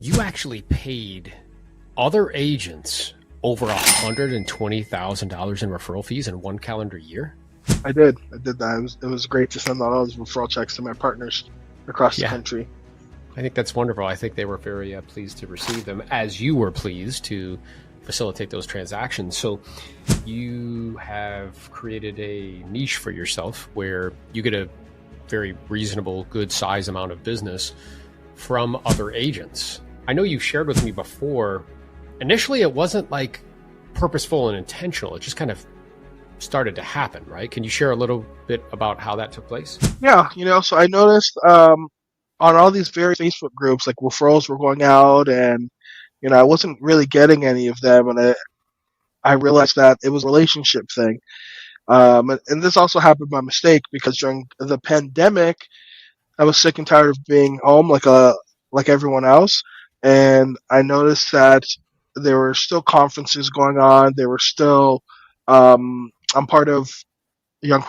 You actually paid other agents over $120,000 in referral fees in one calendar year? I did. I did that. It was great to send out all those referral checks to my partners across the Yeah, country. I think that's wonderful. I think they were very pleased to receive them, as you were pleased to facilitate those transactions. So you have created a niche for yourself where you get a very reasonable, good size amount of business from other agents. I know you've shared with me before, initially it wasn't like purposeful and intentional. It just kind of started to happen, right? Can you share a little bit about how that took place? Yeah, so I noticed on all these various Facebook groups, like referrals were going out, and I wasn't really getting any of them, and I realized that it was a relationship thing. And this also happened by mistake because during the pandemic, I was sick and tired of being home like everyone else, and I noticed that there were still conferences going on. There were still I'm part of young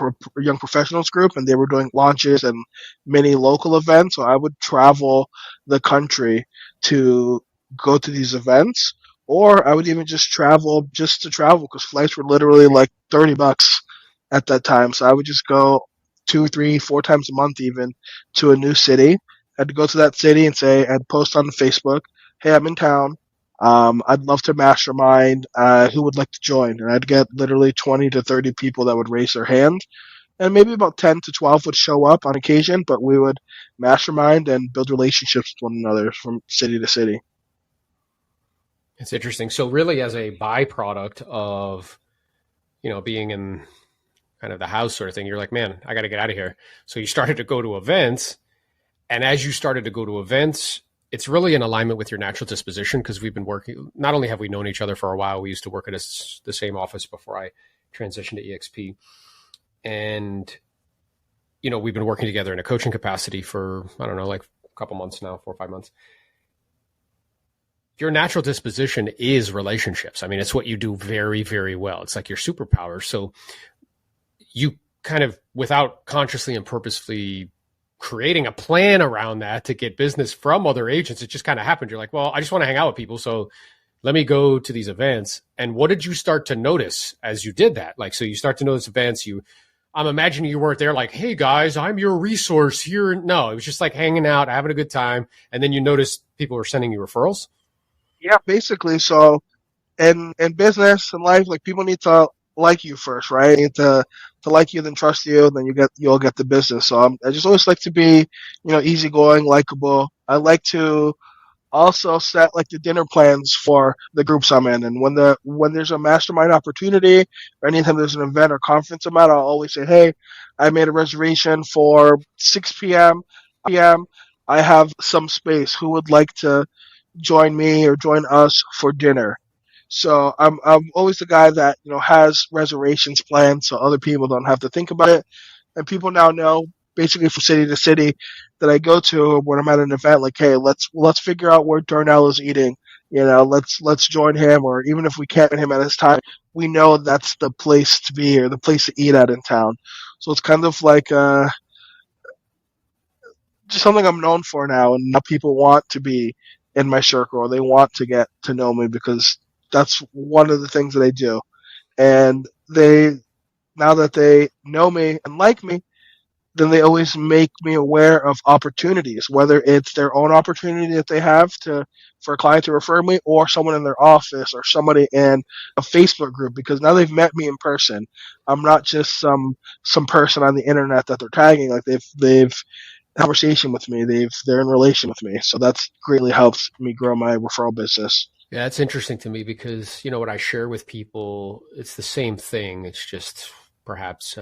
professionals group, and they were doing launches and many local events. So I would travel the country to go to these events, or I would even just to travel because flights were literally like $30 at that time. So I would just go two, three, four times a month even to a new city. I'd go to that city and I'd post on Facebook, "Hey, I'm in town. I'd love to mastermind. Who would like to join?" And I'd get literally 20 to 30 people that would raise their hand, and maybe about 10 to 12 would show up on occasion. But we would mastermind and build relationships with one another from city to city. It's interesting. So really as a byproduct of, being in kind of the house sort of thing, you're like, man, I got to get out of here. So you started to go to events. And as you started to go to events, it's really in alignment with your natural disposition because we've been working, not only have we known each other for a while, we used to work at the same office before I transitioned to EXP. And, we've been working together in a coaching capacity for, I don't know, like a couple months now, 4 or 5 months. Your natural disposition is relationships. I mean, it's what you do very, very well. It's like your superpower. So you kind of, without consciously and purposefully creating a plan around that to get business from other agents, it just kind of happened. You're like, well, I just want to hang out with people. So let me go to these events. And what did you start to notice as you did that? Like, so you start to notice events, I'm imagining you weren't there like, hey guys, I'm your resource here. No, it was just like hanging out, having a good time. And then you noticed people were sending you referrals. Yeah, basically. So in business and life, like people need to like you first, right? They need to like you, then trust you, then you'll get the business. So I just always like to be, easygoing, likable. I like to also set like the dinner plans for the groups I'm in, and when there's a mastermind opportunity or anytime there's an event or conference I'm at, I'll always say, "Hey, I made a reservation for 6 p.m. I have some space. Who would like to join me or join us for dinner?" So I'm always the guy that has reservations planned, so other people don't have to think about it. And people now know basically from city to city that I go to when I'm at an event, like, hey, let's figure out where Darnell is eating. Let's join him, or even if we can't join him at his time, we know that's the place to be or the place to eat at in town. So it's kind of like just something I'm known for now, and now people want to be in my circle, or they want to get to know me because that's one of the things that I do. And now that they know me and like me, then they always make me aware of opportunities, whether it's their own opportunity that they have for a client to refer me, or someone in their office, or somebody in a Facebook group, because now they've met me in person. I'm not just some person on the internet that they're tagging. Like they've conversation with me. They're in relation with me. So that's greatly helps me grow my referral business. Yeah, it's interesting to me because, what I share with people, it's the same thing. It's just perhaps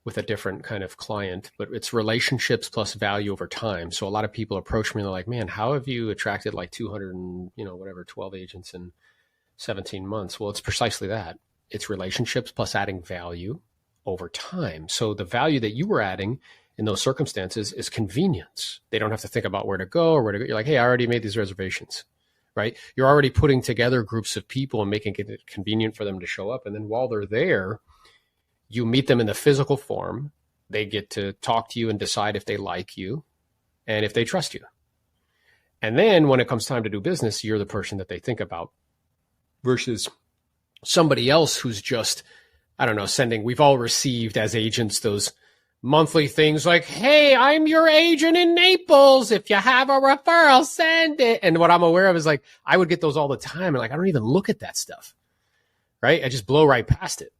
with a different kind of client, but it's relationships plus value over time. So a lot of people approach me and they're like, man, how have you attracted like 200 and, 12 agents in 17 months? Well, it's precisely that. It's relationships plus adding value over time. So the value that you were adding in those circumstances is convenience. They don't have to think about where to go or where to go. You're like, hey, I already made these reservations, right? You're already putting together groups of people and making it convenient for them to show up. And then while they're there, you meet them in the physical form. They get to talk to you and decide if they like you and if they trust you. And then when it comes time to do business, you're the person that they think about versus somebody else who's just, I don't know, sending, we've all received as agents those monthly things like, hey, I'm your agent in Naples. If you have a referral, send it. And what I'm aware of is like, I would get those all the time. And like, I don't even look at that stuff, right? I just blow right past it.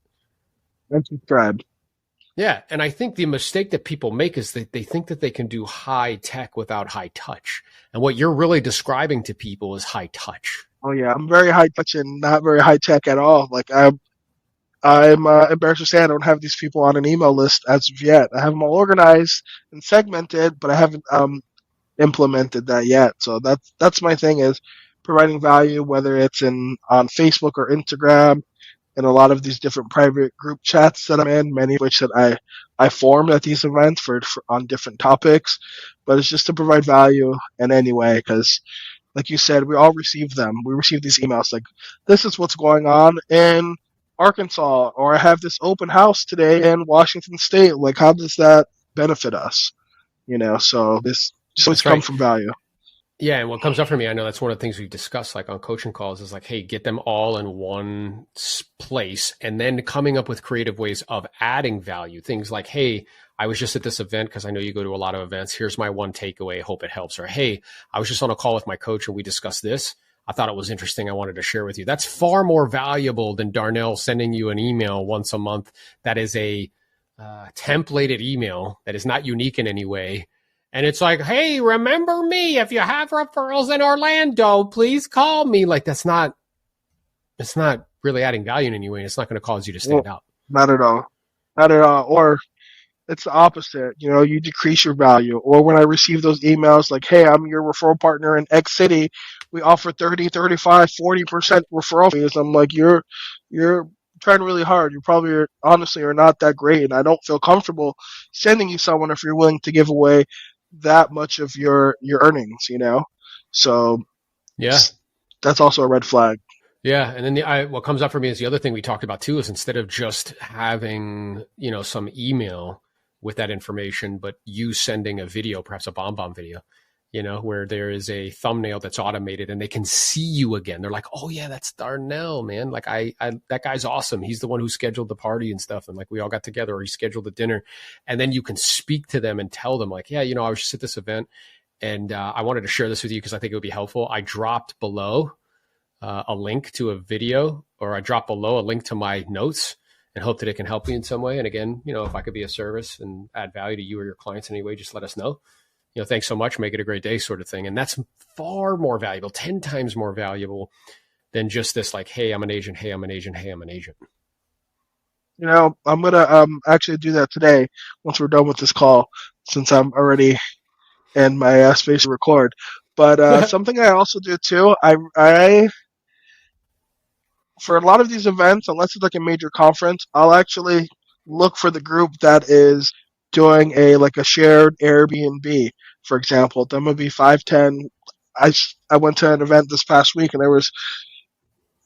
That's subscribed. Yeah. And I think the mistake that people make is that they think that they can do high tech without high touch. And what you're really describing to people is high touch. Oh yeah, I'm very high touch and not very high tech at all. Like I'm embarrassed to say I don't have these people on an email list as of yet. I have them all organized and segmented, but I haven't implemented that yet. So that's my thing is providing value, whether it's in on Facebook or Instagram, and a lot of these different private group chats that I'm in, many of which that I formed at these events for on different topics. But it's just to provide value in any way because like you said, we all receive them. We receive these emails like, this is what's going on in Arkansas, or I have this open house today in Washington State. Like, how does that benefit us? So this just always That's come right. from value. Yeah, and what comes up for me, I know that's one of the things we've discussed, like on coaching calls, is like, hey, get them all in one place, and then coming up with creative ways of adding value. Things like, hey, I was just at this event because I know you go to a lot of events. Here's my one takeaway. Hope it helps. Or, hey, I was just on a call with my coach and we discussed this. I thought it was interesting. I wanted to share with you. That's far more valuable than Darnell sending you an email once a month that is a templated email that is not unique in any way. And it's like, hey, remember me. If you have referrals in Orlando, please call me. Like, it's not really adding value in any way. It's not going to cause you to Well, stand out. not at all. Not at all. Or it's the opposite. You decrease your value. Or when I receive those emails like, hey, I'm your referral partner in X city, we offer 30, 35, 40% referral fees. I'm like, you're trying really hard. You probably honestly are not that great. And I don't feel comfortable sending you someone if you're willing to give away that much of your earnings. So Yeah. that's also a red flag. Yeah, and then what comes up for me is the other thing we talked about too is instead of just having some email with that information, but you sending a video, perhaps a bomb video, where there is a thumbnail that's automated and they can see you again. They're like, oh yeah, that's Darnell, man. Like I that guy's awesome. He's the one who scheduled the party and stuff, and like we all got together, or he scheduled the dinner, and then you can speak to them and tell them like, yeah, I was just at this event, and I wanted to share this with you because I think it would be helpful. I dropped below a link to a video, or I drop below a link to my notes and hope that it can help you in some way. And again, if I could be a service and add value to you or your clients in any way, just let us know. Thanks so much. Make it a great day sort of thing. And that's far more valuable, 10 times more valuable than just this like, hey, I'm an agent. Hey, I'm an agent. Hey, I'm an agent. I'm gonna actually do that today once we're done with this call, since I'm already in my space to record. But something I also do too, I for a lot of these events, unless it's like a major conference, I'll actually look for the group that is doing a shared Airbnb, for example. Them would be 5, 10. I went to an event this past week and there was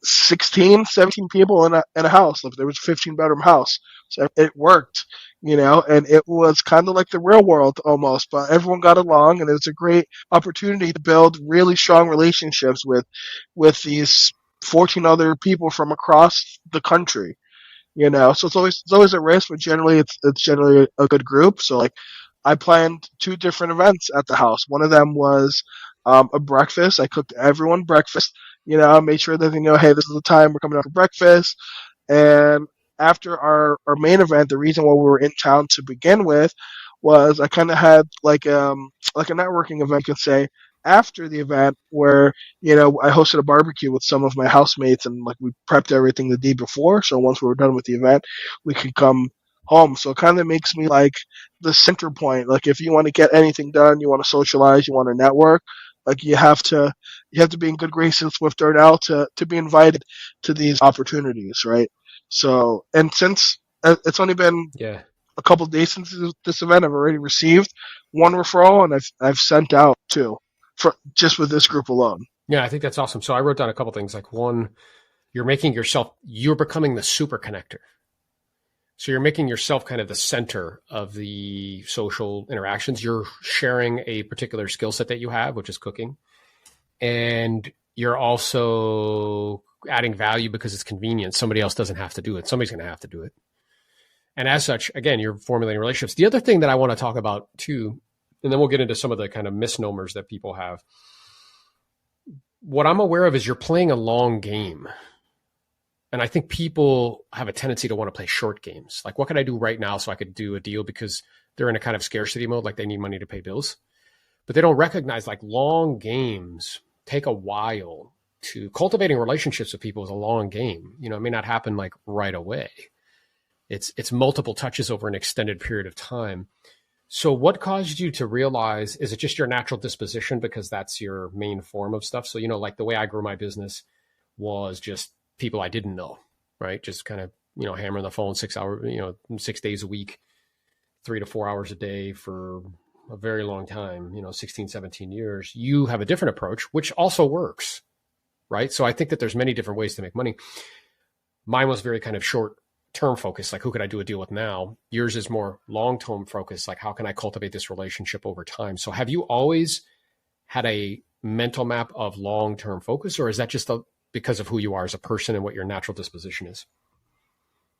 16, 17 people in a house. Like there was a 15-bedroom house. So it worked, and it was kind of like the real world almost, but everyone got along and it was a great opportunity to build really strong relationships with these 14 other people from across the country. So it's always a risk, but generally it's generally a good group. So like I planned 2 different events at the house. One of them was a breakfast. I cooked everyone breakfast. I made sure that they know, hey, this is the time we're coming out for breakfast. And after our main event, the reason why we were in town to begin with was I kind of had like a networking event, you could say, after the event where I hosted a barbecue with some of my housemates and like we prepped everything the day before. So once we were done with the event, we could come home. So it kind of makes me like the center point. Like if you want to get anything done, you want to socialize, you want to network, like you have to be in good graces with Darnell to be invited to these opportunities, right? So, and since it's only been Yeah. a couple of days since this event, I've already received 1 referral and I've sent out 2 for just with this group alone. Yeah, I think that's awesome. So I wrote down a couple things. Like one, you're becoming the super connector. So you're making yourself kind of the center of the social interactions. You're sharing a particular skill set that you have, which is cooking. and you're also adding value because it's convenient. Somebody else doesn't have to do it. Somebody's going to have to do it. And as such, again, you're formulating relationships. The other thing that I want to talk about too, and then we'll get into some of the kind of misnomers that people have. What I'm aware of is you're playing a long game. And I think people have a tendency to want to play short games. Like, what can I do right now so I could do a deal, because they're in a kind of scarcity mode, like they need money to pay bills. But they don't recognize like long games take a while. To cultivating relationships with people is a long game. You know, it may not happen like right away. It's multiple touches over an extended period of time. So what caused you to realize, is it just your natural disposition because that's your main form of stuff? So, you know, like the way I grew my business was just people I didn't know, right? Just kind of, you know, hammering the phone 6 hours, you know, 6 days a week, 3 to 4 hours a day for a very long time, you know, 16, 17 years. You have a different approach, which also works, right? So I think that there's many different ways to make money. Mine was very kind of short term focused, like who could I do a deal with now? Yours is more long term focused, like how can I cultivate this relationship over time? So have you always had a mental map of long term focus, or is that just because of who you are as a person and what your natural disposition is?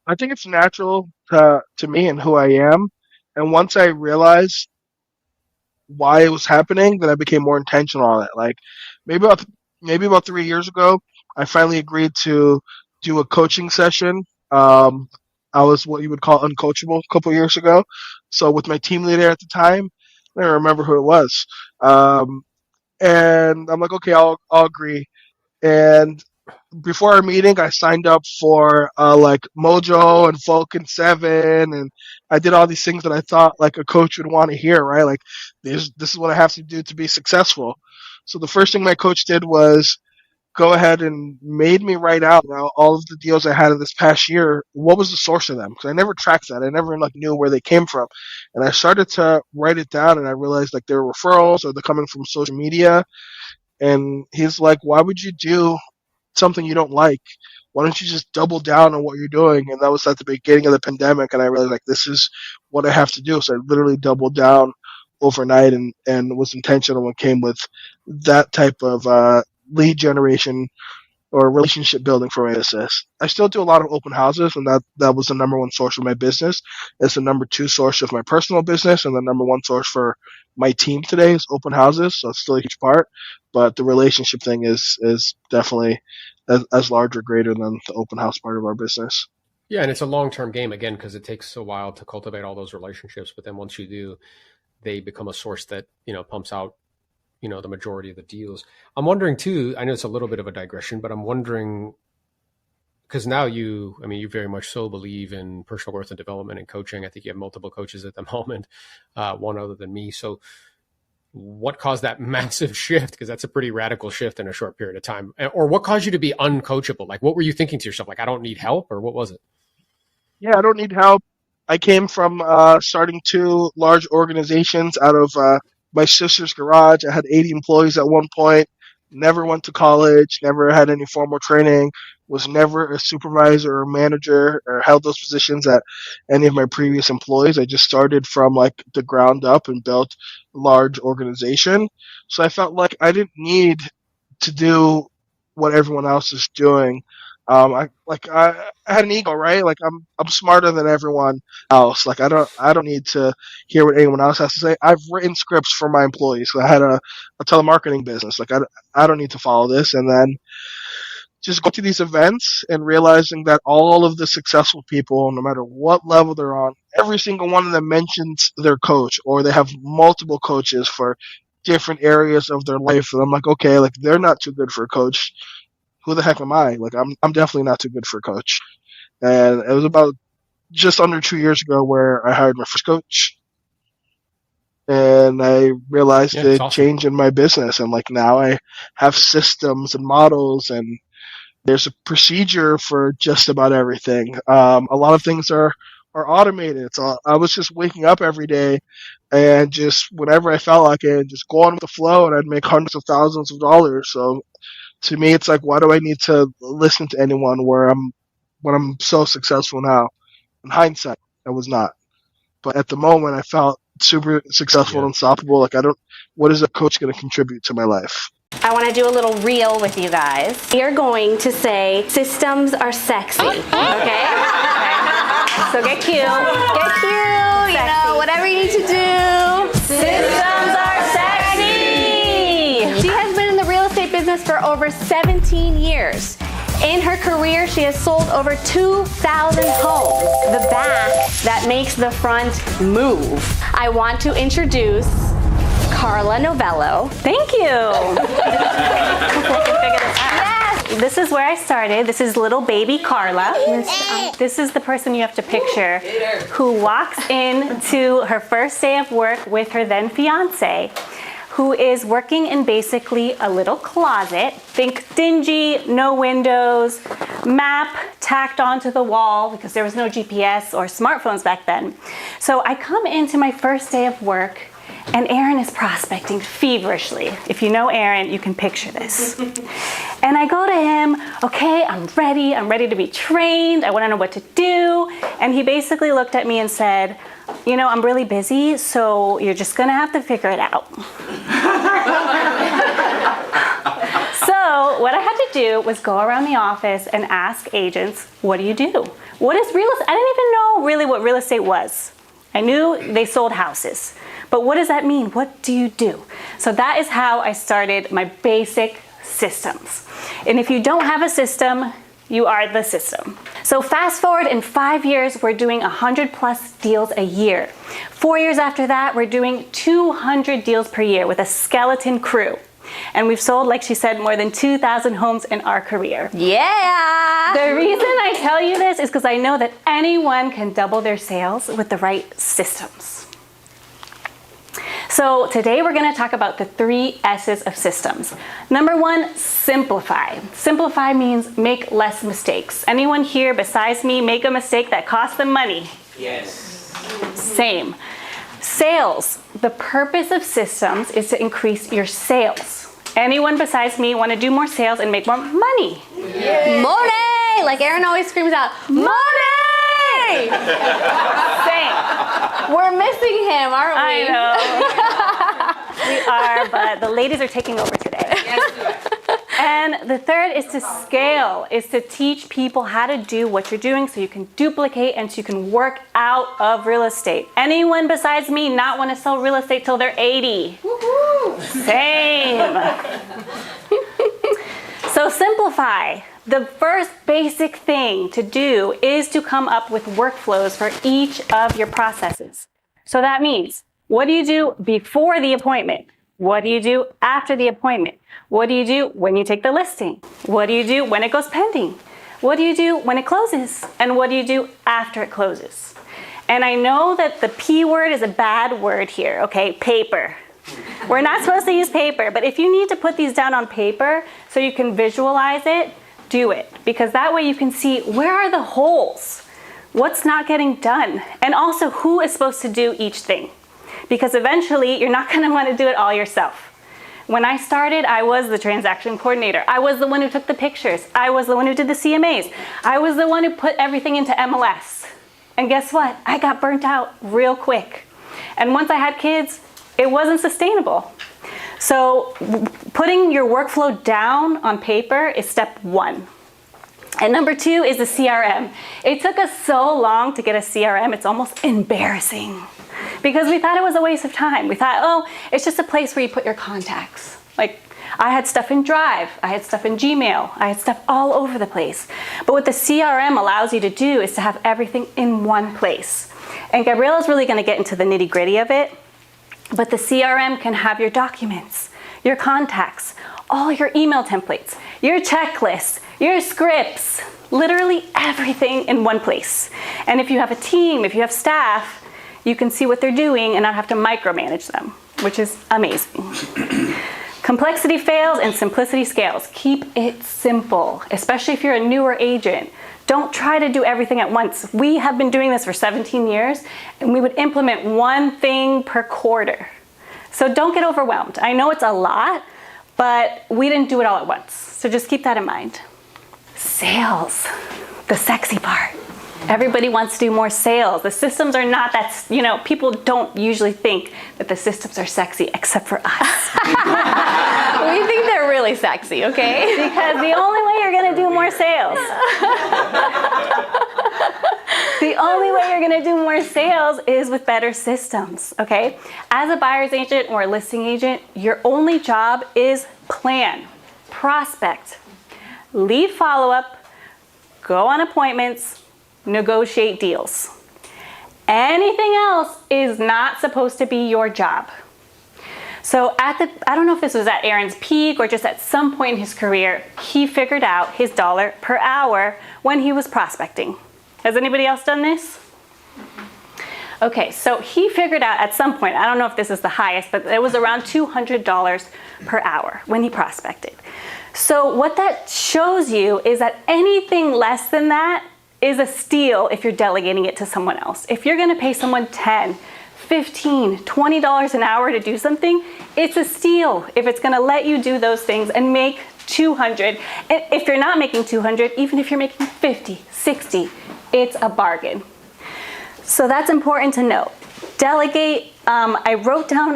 I think it's natural to me and who I am. And once I realized why it was happening, then I became more intentional on it. Like maybe about maybe about 3 years ago, I finally agreed to do a coaching session. Um, I was what you would call uncoachable a couple years ago. So with my team leader at the time, I don't remember who it was. Um, and I'm like, okay, I'll agree. And before our meeting, I signed up for like Mojo and Vulcan 7, and I did all these things that I thought like a coach would want to hear, right? Like this is what I have to do to be successful. So the first thing my coach did was go ahead and made me write out all of the deals I had in this past year. What was the source of them? Because I never tracked that. I never like knew where they came from, and I started to write it down, and I realized like they were referrals or they're coming from social media. And he's like, "Why would you do something you don't like? Why don't you just double down on what you're doing?" And that was at the beginning of the pandemic, and I realized like this is what I have to do. So I literally doubled down overnight and was intentional and came with that type of lead generation or relationship building for my business. I still do a lot of open houses, and that was the number one source of my business. It's the number two source of my personal business, and the number one source for my team today is open houses. So it's still a huge part, but the relationship thing is definitely as large or greater than the open house part of our business. Yeah, and it's a long term game again because it takes a while to cultivate all those relationships. But then once you do, they become a source that, you know, pumps out, you know, the majority of the deals. I'm wondering too. I know it's a little bit of a digression, but I'm wondering, because now you, I mean, you very much so believe in personal growth and development and coaching. I think you have multiple coaches at the moment, one other than me. So what caused that massive shift? Because that's a pretty radical shift in a short period of time. Or what caused you to be uncoachable? Like, what were you thinking to yourself? Like, I don't need help, or what was it? Yeah, I don't need help. I came from starting two large organizations out of my sister's garage. I had 80 employees at one point. Never went to college. Never had any formal training. Was never a supervisor or manager or held those positions at any of my previous employees. I just started from like the ground up and built a large organization. So I felt like I didn't need to do what everyone else is doing. I had an ego, right? Like I'm smarter than everyone else. Like I don't need to hear what anyone else has to say. I've written scripts for my employees. So I had a telemarketing business. Like I don't need to follow this. And then just go to these events and realizing that all of the successful people, no matter what level they're on, every single one of them mentions their coach, or they have multiple coaches for different areas of their life. And I'm like, okay, like they're not too good for a coach. Who the heck am I? Like I'm definitely not too good for a coach. And it was about just under 2 years ago where I hired my first coach, and I realized Yeah, it's the awesome. change in my business. And like now I have systems and models, and there's a procedure for just about everything. A lot of things are automated. So I was just waking up every day and just whenever I felt like it, just go on with the flow, and I'd make hundreds of thousands of dollars. So to me, it's like, why do I need to listen to anyone where I'm when I'm so successful now? In hindsight, I was not, but at the moment, I felt super successful and Yeah. unstoppable. Like I don't, what is a coach going to contribute to my life? I want to do a little reel with you guys. You're going to say, systems are sexy, okay? So get cute. Get cute, you know, whatever you need to do. Systems are sexy! She has been in the real estate business for over 17 years. In her career, she has sold over 2,000 homes. The back that makes the front move. I want to introduce Carla Novello. Thank you. Yes. This is where I started. This is little baby Carla. This is the person you have to picture who walks into her first day of work with her then fiance, who is working in basically a little closet. Think dingy, no windows, map tacked onto the wall because there was no GPS or smartphones back then. So I come into my first day of work and Aaron is prospecting feverishly. If you know Aaron, you can picture this. And I go to him, okay, I'm ready to be trained, I wanna know what to do. And he basically looked at me and said, you know, I'm really busy, so you're just gonna have to figure it out. So what I had to do was go around the office and ask agents, what do you do? What is real estate? I didn't even know really what real estate was. I knew they sold houses, but what does that mean? What do you do? So that is how I started my basic systems. And if you don't have a system, you are the system. So fast forward, in 5 years, we're doing 100+ deals a year. 4 years after that, we're doing 200 deals per year with a skeleton crew. And we've sold, like she said, more than 2,000 homes in our career. Yeah! The reason I tell you this is because I know that anyone can double their sales with the right systems. So today we're going to talk about the 3 S's of systems. Number 1, simplify. Simplify means make less mistakes. Anyone here besides me make a mistake that costs them money? Yes. Same. Sales. The purpose of systems is to increase your sales. Anyone besides me want to do more sales and make more money? Yeah. Money! Like Aaron always screams out, money! Same. We're missing him, aren't we? I know. We are, but the ladies are taking over today. Yes. And the third is to scale, is to teach people how to do what you're doing so you can duplicate and so you can work out of real estate. Anyone besides me not want to sell real estate till they're 80? Woohoo! Same. So simplify. The first basic thing to do is to come up with workflows for each of your processes. So that means, what do you do before the appointment? What do you do after the appointment? What do you do when you take the listing? What do you do when it goes pending? What do you do when it closes? And what do you do after it closes? And I know that the P word is a bad word here, okay? Paper. We're not supposed to use paper, but if you need to put these down on paper so you can visualize it, do it. Because that way you can see where are the holes? What's not getting done? And also who is supposed to do each thing? Because eventually you're not gonna wanna do it all yourself. When I started, I was the transaction coordinator. I was the one who took the pictures. I was the one who did the CMAs. I was the one who put everything into MLS. And guess what? I got burnt out real quick. And once I had kids, it wasn't sustainable. So putting your workflow down on paper is step 1. And number 2 is the CRM. It took us so long to get a CRM, it's almost embarrassing. Because we thought it was a waste of time. We thought, oh, it's just a place where you put your contacts. Like, I had stuff in Drive, I had stuff in Gmail, I had stuff all over the place. But what the CRM allows you to do is to have everything in one place. And Gabriella's really gonna get into the nitty-gritty of it, but the CRM can have your documents, your contacts, all your email templates, your checklists, your scripts, literally everything in one place. And if you have a team, if you have staff, you can see what they're doing and not have to micromanage them, which is amazing. Complexity fails and simplicity scales. Keep it simple, especially if you're a newer agent. Don't try to do everything at once. We have been doing this for 17 years and we would implement one thing per quarter. So don't get overwhelmed. I know it's a lot, but we didn't do it all at once. So just keep that in mind. Sales, the sexy part. Everybody wants to do more sales. The systems are not that, people don't usually think that the systems are sexy except for us. We think they're really sexy, okay? Because the only way you're going to do more sales. The only way you're going to do more sales is with better systems, okay? As a buyer's agent or a listing agent, your only job is plan, prospect, lead follow-up, go on appointments, negotiate deals. Anything else is not supposed to be your job. So I don't know if this was at Aaron's peak or just at some point in his career, he figured out his dollar per hour when he was prospecting. Has anybody else done this? Okay, so he figured out at some point, I don't know if this is the highest, but it was around $200 per hour when he prospected. So what that shows you is that anything less than that is a steal if you're delegating it to someone else. If you're gonna pay someone $10, $15, $20 an hour to do something, it's a steal if it's gonna let you do those things and make 200. And if you're not making 200, even if you're making 50, 60, it's a bargain. So that's important to note. Delegate, I wrote down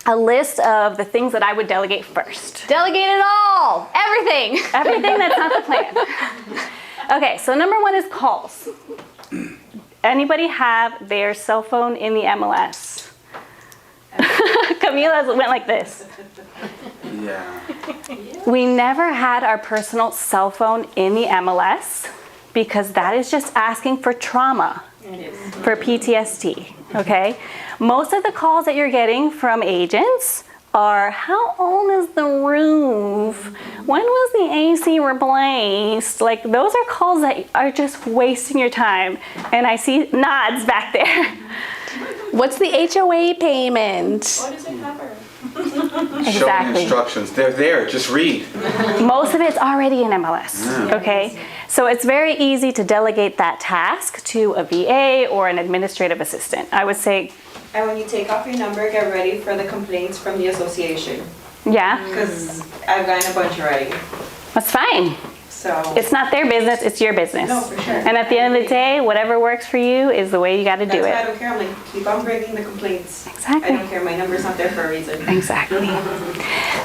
a list of the things that I would delegate first. Delegate it all, everything. Everything that's not the plan. Okay, so number one is calls. Anybody have their cell phone in the MLS? Camila went like this. Yeah. We never had our personal cell phone in the MLS because that is just asking for trauma, for PTSD, okay? Most of the calls that you're getting from agents are, how old is the roof? When was the AC replaced? Like, those are calls that are just wasting your time. And I see nods back there. What's the HOA payment? What does it cover? Showing instructions. They're there. Just read. Most of it's already in MLS, okay? So it's very easy to delegate that task to a VA or an administrative assistant. I would say, And when you take off your number, get ready for the complaints from the association. yeah, Because I've gotten a bunch already. that's fine. So It's not their business, it's your business. No, for sure. And at the end of the day, whatever works for you is the way you got to do that's why I it. don't care. I'm like, keep on bringing the complaints. Exactly. I don't care. My number's not there for a reason. Exactly.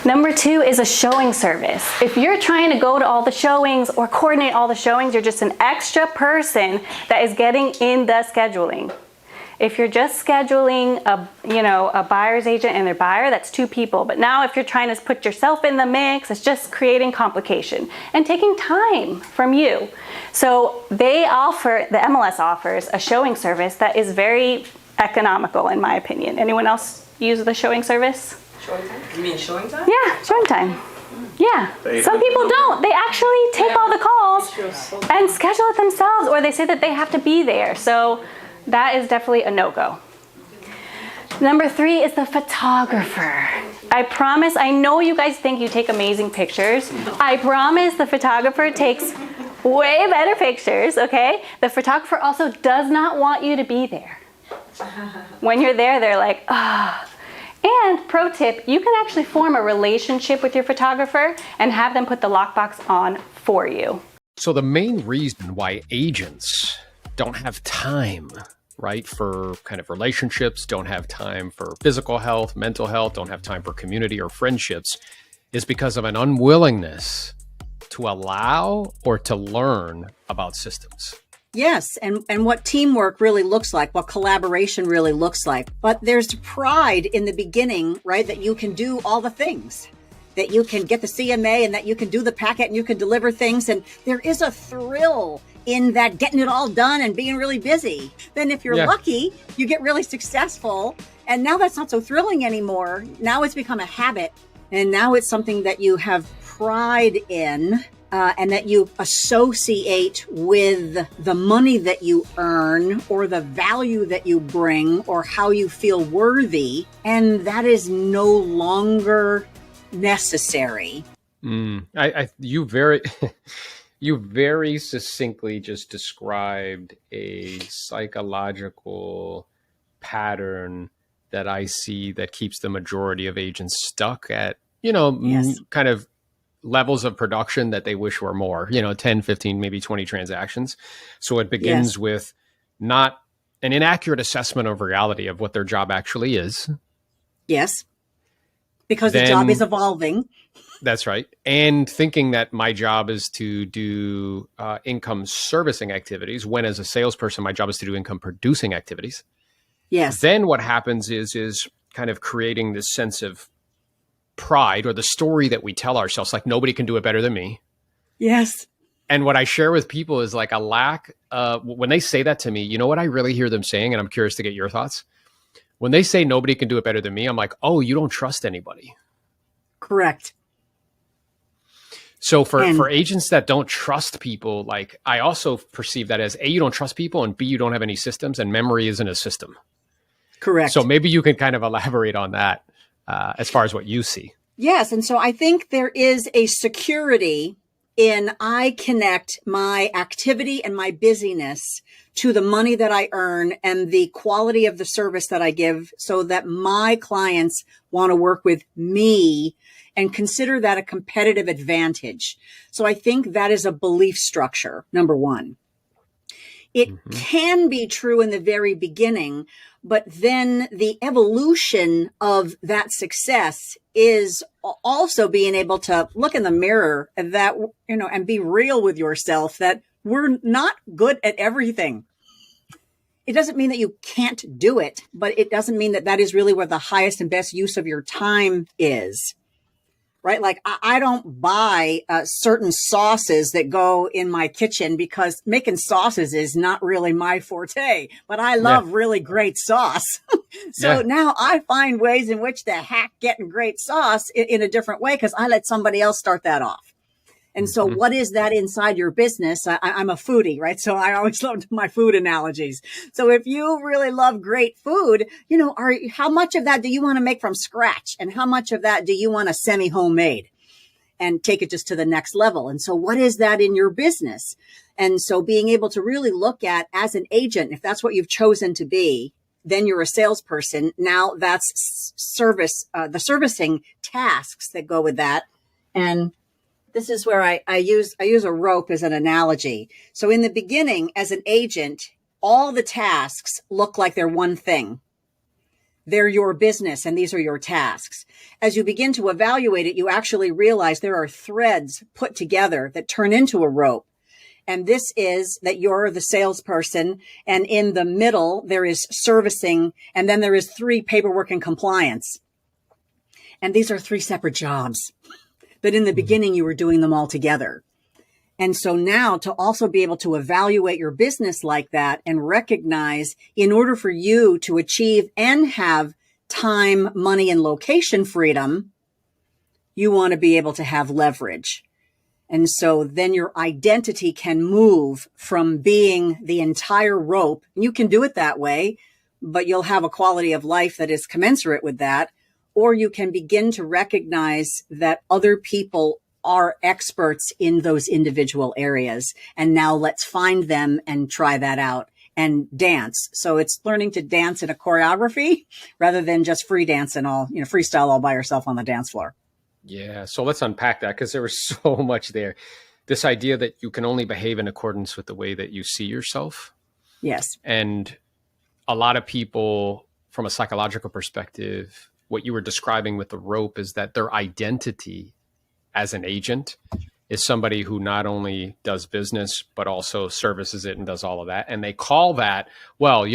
Number two is a showing service. If you're trying to go to all the showings or coordinate all the showings, you're just an extra person that is getting in the scheduling. If you're just scheduling a buyer's agent and their buyer, that's two people. But now if you're trying to put yourself in the mix, it's just creating complication and taking time from you. So the MLS offers a showing service that is very economical in my opinion. Anyone else use the showing service? Showing time? You mean showing time? Yeah, showing time. Yeah, some people don't. They actually take all the calls and schedule it themselves, or they say that they have to be there. So that is definitely a no-go. Number three is the photographer. I promise, I know you guys think you take amazing pictures. I promise the photographer takes way better pictures, okay? The photographer also does not want you to be there. When you're there, they're like, ah. And pro tip, you can actually form a relationship with your photographer and have them put the lockbox on for you. So the main reason why agents don't have time, right, for kind of relationships, don't have time for physical health, mental health, don't have time for community or friendships, is because of an unwillingness to allow or to learn about systems. Yes, and what teamwork really looks like, what collaboration really looks like. But there's pride in the beginning, right, that you can do all the things, that you can get the CMA and that you can do the packet and you can deliver things. And there is a thrill in that, getting it all done and being really busy. Then if you're lucky, you get really successful. And now that's not so thrilling anymore. Now it's become a habit. And now it's something that you have pride in. And that you associate with the money that you earn or the value that you bring or how you feel worthy. And that is no longer necessary. You very you very succinctly just described a psychological pattern that I see that keeps the majority of agents stuck at, kind of levels of production that they wish were more, 10, 15, maybe 20 transactions. So it begins with not an inaccurate assessment of reality of what their job actually is. Yes. Because the job is evolving. That's right. And thinking that my job is to do income servicing activities, when as a salesperson, my job is to do income producing activities. Yes. Then what happens is kind of creating this sense of pride, or the story that we tell ourselves, like nobody can do it better than me. Yes. And what I share with people is like a lack when they say that to me, you know what I really hear them saying, and I'm curious to get your thoughts. When they say nobody can do it better than me, I'm like, oh, you don't trust anybody. Correct. So for agents that don't trust people, like I also perceive that as A, you don't trust people, and B, you don't have any systems, and memory isn't a system. Correct. So maybe you can kind of elaborate on that as far as what you see. Yes. And so I think there is a security in I connect my activity and my busyness to the money that I earn and the quality of the service that I give, so that my clients want to work with me and consider that a competitive advantage. So I think that is a belief structure, number one. It can be true in the very beginning, but then the evolution of that success is also being able to look in the mirror and that, and be real with yourself that we're not good at everything. It doesn't mean that you can't do it, but it doesn't mean that that is really where the highest and best use of your time is. Right? Like I don't buy certain sauces that go in my kitchen because making sauces is not really my forte, but I love really great sauce. So now I find ways in which to hack getting great sauce in a different way because I let somebody else start that off. And so what is that inside your business? I'm a foodie, right? So I always loved my food analogies. So if you really love great food, how much of that do you want to make from scratch? And how much of that do you want to semi-homemade and take it just to the next level? And so what is that in your business? And so being able to really look at as an agent, if that's what you've chosen to be, then you're a salesperson. Now that's the servicing tasks that go with that. And this is where I use a rope as an analogy. So in the beginning, as an agent, all the tasks look like they're one thing. They're your business, and these are your tasks. As you begin to evaluate it, you actually realize there are threads put together that turn into a rope. And this is that you're the salesperson, and in the middle, there is servicing, and then there is 3 paperwork and compliance. And these are 3 separate jobs. But in the beginning, you were doing them all together. And so now to also be able to evaluate your business like that and recognize in order for you to achieve and have time, money, and location freedom, you want to be able to have leverage. And so then your identity can move from being the entire rope. You can do it that way, but you'll have a quality of life that is commensurate with that. Or you can begin to recognize that other people are experts in those individual areas. And now let's find them and try that out and dance. So it's learning to dance in a choreography rather than just free dance and freestyle all by yourself on the dance floor. Yeah. So let's unpack that because there was so much there. This idea that you can only behave in accordance with the way that you see yourself. Yes. And a lot of people from a psychological perspective, what you were describing with the rope is that their identity as an agent is somebody who not only does business, but also services it and does all of that. And they call that, well,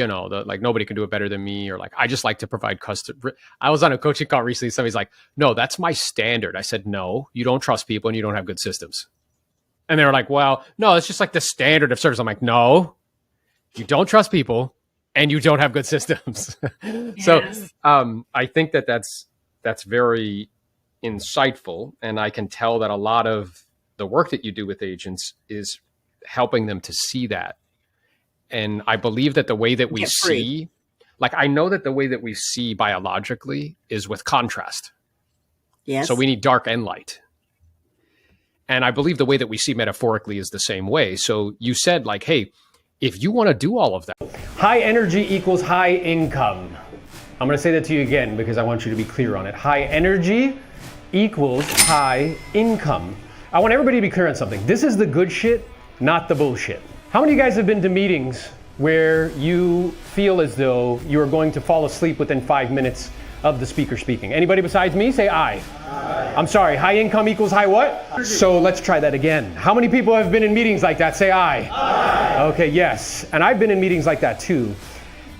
like nobody can do it better than me, or like, I just like to provide custom. I was on a coaching call recently. Somebody's like, no, that's my standard. I said, no, you don't trust people and you don't have good systems. And they were like, well, no, it's just like the standard of service. I'm like, no, you don't trust people and you don't have good systems. Yes. So I think that's very insightful. And I can tell that a lot of the work that you do with agents is helping them to see that. And I believe that the way that we see, I know that the way that we see biologically is with contrast. Yes. So we need dark and light. And I believe the way that we see metaphorically is the same way. So you said hey, if you want to do all of that, high energy equals high income. I'm going to say that to you again because I want you to be clear on it. High energy equals high income. I want everybody to be clear on something. This is the good shit, not the bullshit. How many of you guys have been to meetings where you feel as though you are going to fall asleep within 5 minutes of the speaker speaking? Anybody besides me? Say aye. Aye. I'm sorry, high income equals high what? So let's try that again. How many people have been in meetings like that? Say aye. Aye. Okay, yes. And I've been in meetings like that too.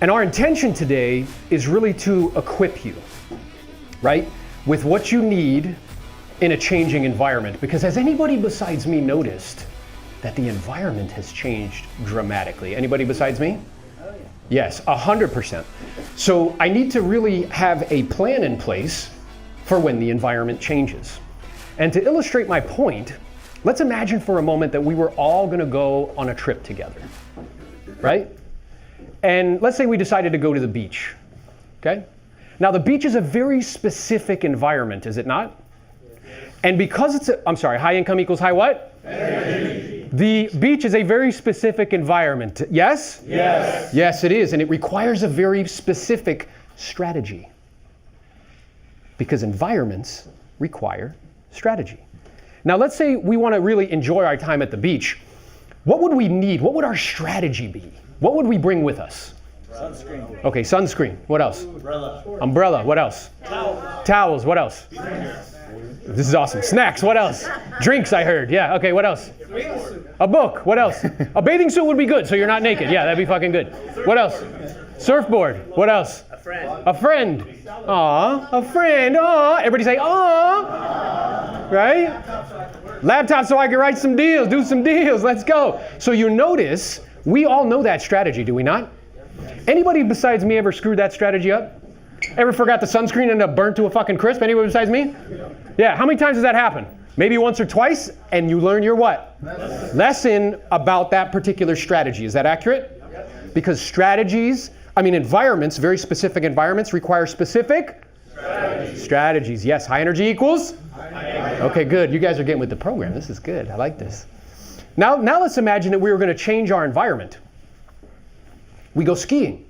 And our intention today is really to equip you, right, with what you need in a changing environment. Because has anybody besides me noticed that the environment has changed dramatically? Anybody besides me? Yes, 100%. So I need to really have a plan in place for when the environment changes. And to illustrate my point, let's imagine for a moment that we were all gonna go on a trip together, right? And let's say we decided to go to the beach, okay? Now the beach is a very specific environment, is it not? And because it's high income equals high what? Energy. The beach is a very specific environment. Yes? Yes. Yes, it is. And it requires a very specific strategy. Because environments require strategy. Now, let's say we want to really enjoy our time at the beach. What would we need? What would our strategy be? What would we bring with us? Sunscreen. Okay, sunscreen. What else? Umbrella. Umbrella. What else? Towels. Towels. What else? This is awesome. Snacks, what else? Drinks, I heard. Yeah, okay, what else? A book, what else? A bathing suit would be good, so you're not naked. Yeah, that'd be fucking good. What else? Surfboard, what else? A friend. A friend. Aw, a friend, aw. Everybody say, aw. Right? Laptop so I can write some deals, do some deals, let's go. So you notice, we all know that strategy, do we not? Anybody besides me ever screwed that strategy up? Ever forgot the sunscreen and ended up burnt to a fucking crisp? Anybody besides me? Yeah, how many times does that happen? Maybe once or twice, and you learn your what? Lesson about that particular strategy. Is that accurate? Because environments, very specific environments require specific strategies. Yes, high energy equals? Okay, good. You guys are getting with the program. This is good. I like this. Now let's imagine that we were going to change our environment. We go skiing.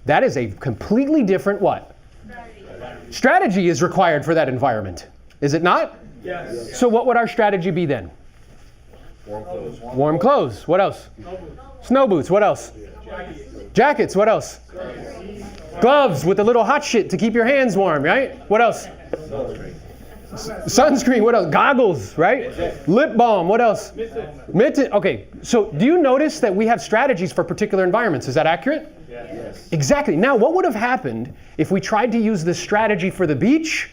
That is a completely different what? Strategy is required for that environment. Is it not? Yes. So what would our strategy be then? Warm clothes. Warm clothes. What else? Snow boots. What else? Jackets. What else? Gloves with a little hot shit to keep your hands warm, right? What else? Sunscreen. What else? Goggles, right? Lip balm. What else? Mitten. Okay, so do you notice that we have strategies for particular environments? Is that accurate? Yes. Exactly. Now, what would have happened if we tried to use this strategy for the beach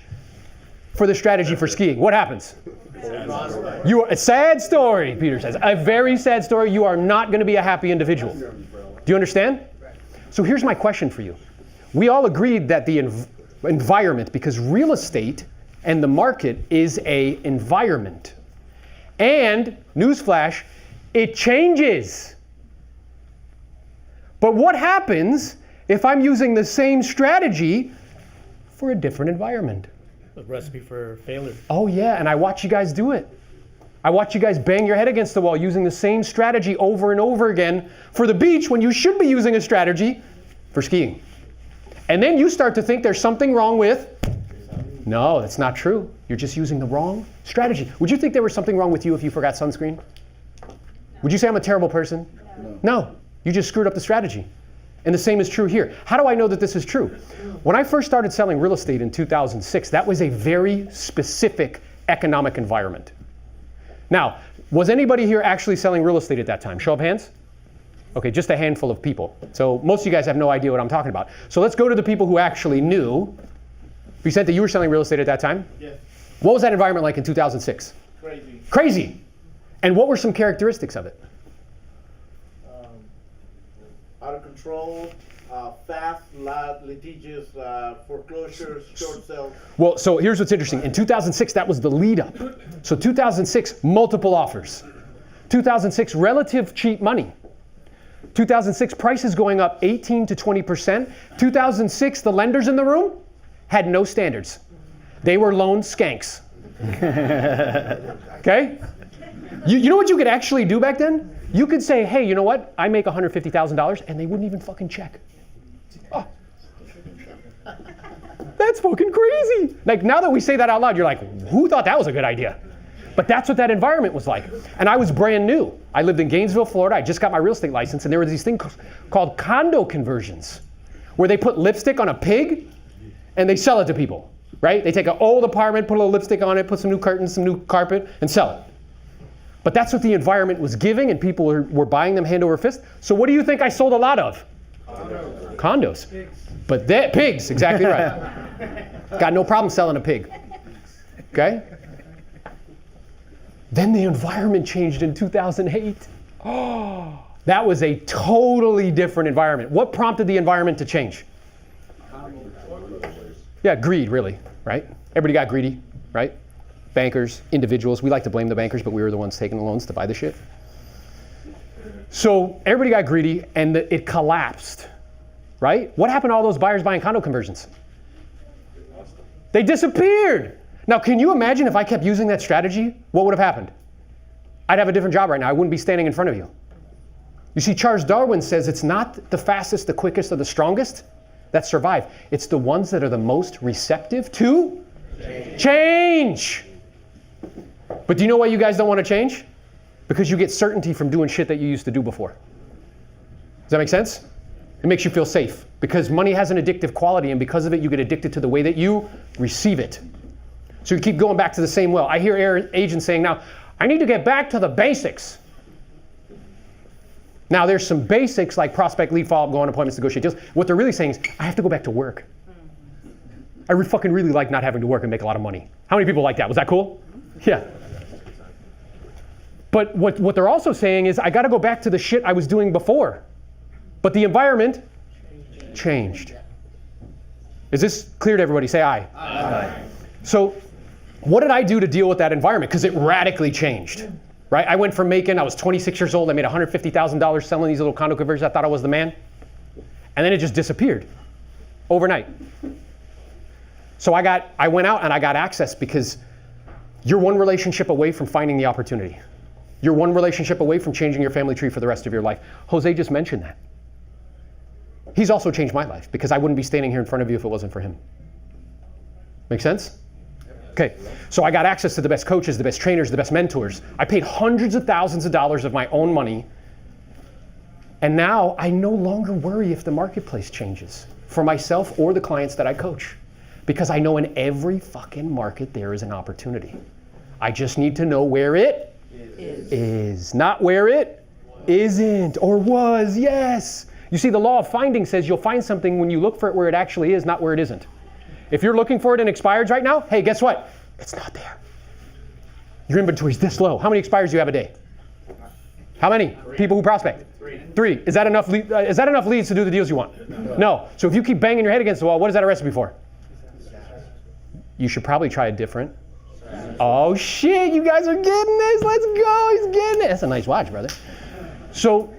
for the strategy for skiing? What happens? A sad story, Peter says. A very sad story. You are not going to be a happy individual. Do you understand? So here's my question for you. We all agreed that the environment, because real estate and the market is an environment. And, newsflash, it changes. But what happens if I'm using the same strategy for a different environment? A recipe for failure. Oh yeah, and I watch you guys do it. I watch you guys bang your head against the wall using the same strategy over and over again for the beach when you should be using a strategy for skiing. And then you start to think there's something wrong with, no, that's not true. You're just using the wrong strategy. Would you think there was something wrong with you if you forgot sunscreen? Would you say I'm a terrible person? No. You just screwed up the strategy. And the same is true here. How do I know that this is true? When I first started selling real estate in 2006, that was a very specific economic environment. Now, was anybody here actually selling real estate at that time? Show of hands? Okay, just a handful of people. So most of you guys have no idea what I'm talking about. So let's go to the people who actually knew. Vicente, you were selling real estate at that time? Yes. What was that environment like in 2006? Crazy. Crazy. And what were some characteristics of it? Out of control, fast, litigious, foreclosures, short sales. Well, so here's what's interesting. In 2006, that was the lead up. So 2006, multiple offers. 2006, relative cheap money. 2006, prices going up 18 to 20%. 2006, the lenders in the room had no standards. They were loan skanks. Okay? You know what you could actually do back then? You could say, hey, you know what? I make $150,000, and they wouldn't even fucking check. Oh. They That's fucking crazy. Like now that we say that out loud, you're like, who thought that was a good idea? But that's what that environment was like. And I was brand new. I lived in Gainesville, Florida. I just got my real estate license, and there were these things called condo conversions, where they put lipstick on a pig and they sell it to people, right? They take an old apartment, put a little lipstick on it, put some new curtains, some new carpet, and sell it. But that's what the environment was giving, and people were buying them hand over fist. So what do you think I sold a lot of? Condos. Pigs. But pigs, exactly right. Got no problem selling a pig. Okay? Then the environment changed in 2008. Oh, that was a totally different environment. What prompted the environment to change? Yeah, greed, really, right? Everybody got greedy, right? Bankers, individuals. We like to blame the bankers, but we were the ones taking the loans to buy the shit. So everybody got greedy, and it collapsed, right? What happened to all those buyers buying condo conversions? They disappeared. Now, can you imagine if I kept using that strategy? What would have happened? I'd have a different job right now. I wouldn't be standing in front of you. You see, Charles Darwin says it's not the fastest, the quickest, or the strongest that survive. It's the ones that are the most receptive to change. But do you know why you guys don't want to change? Because you get certainty from doing shit that you used to do before. Does that make sense? It makes you feel safe. Because money has an addictive quality, and because of it, you get addicted to the way that you receive it. So you keep going back to the same well. I hear agents saying now, I need to get back to the basics. Now there's some basics like prospect, lead, follow-up, go on appointments, negotiate deals. What they're really saying is, I have to go back to work. I fucking really like not having to work and make a lot of money. How many people like that? Was that cool? Yeah. But what they're also saying is, I got to go back to the shit I was doing before. But the environment changed. Is this clear to everybody? Say aye. Aye. So what did I do to deal with that environment? Because it radically changed, right? I went from I was 26 years old, I made $150,000 selling these little condo conversions. I thought I was the man. And then it just disappeared overnight. So I went out and I got access, because you're one relationship away from finding the opportunity. You're one relationship away from changing your family tree for the rest of your life. Jose just mentioned that. He's also changed my life, because I wouldn't be standing here in front of you if it wasn't for him. Make sense? Okay, so I got access to the best coaches, the best trainers, the best mentors. I paid hundreds of thousands of dollars of my own money. And now I no longer worry if the marketplace changes for myself or the clients that I coach. Because I know in every fucking market there is an opportunity. I just need to know where it is, not where it isn't or was. Yes. You see, the law of finding says you'll find something when you look for it where it actually is, not where it isn't. If you're looking for it in expireds right now, hey, guess what? It's not there. Your inventory's this low. How many expires do you have a day? How many? People who prospect? Three. Is that enough leads to do the deals you want? No. So if you keep banging your head against the wall, what is that a recipe for? You should probably try a different. Oh shit, you guys are getting this. Let's go, he's getting it. That's a nice watch, brother. So